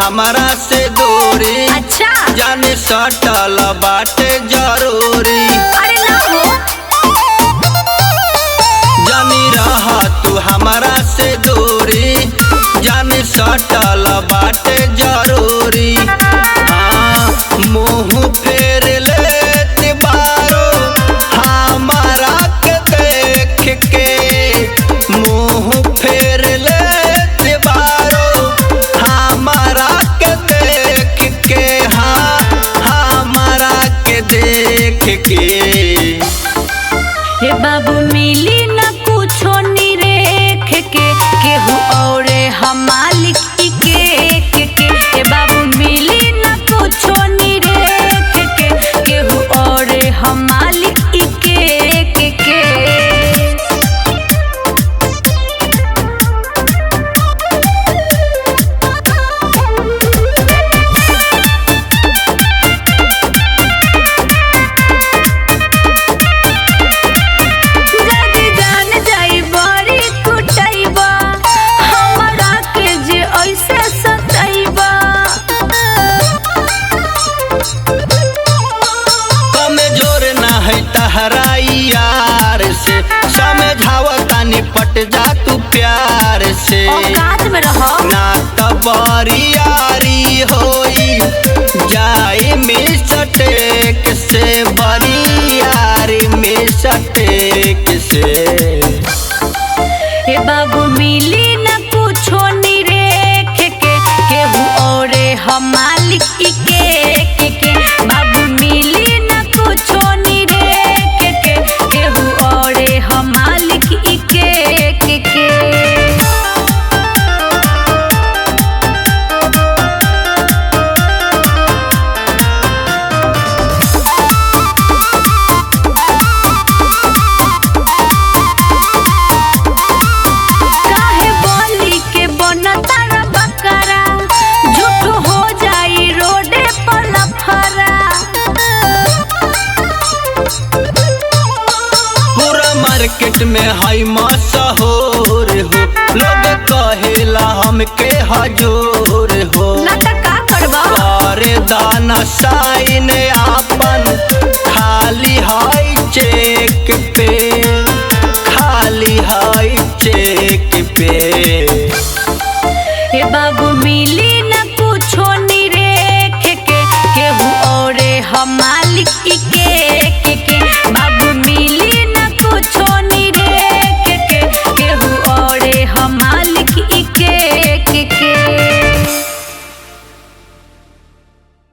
हमारा से दूरी। अच्छा जाने सटल बाटे जरूरी। अरे ना हो जानी रहा तू हमारा से दूरी। जाने सटल बाटे जरूरी। हाँ मुँह फेर लेते बारो हमारा के देख के। मुँह फेर लेते बारो हमारा के देख के। हाँ हमारा के देख के। हे बाबू मिली न कुछो निरेख के केहू औरे हम मालिक के। हे बाबू मिली न कुछो निरेख के केहू औरे हम मालिक के। यार से समझावता निपट जा तू प्यार से। औकात में रहो ना तो बरियारी होई जाए मिसटेक से। बरियारी मिसटेक से। हे बाबू मिली न कुछो निरेख के केहू औरे हम मालिक के। बाबू मिली न कुछो मार्केट में हाई मशहूर हो। लोग कहेला हमके हजूर हो। करे दाना साइन आपन खाली हाई चेक पे। खाली हाई चेक पे। हे बाबू मिली न कुछो निरेख के केहू औरे हम मालिक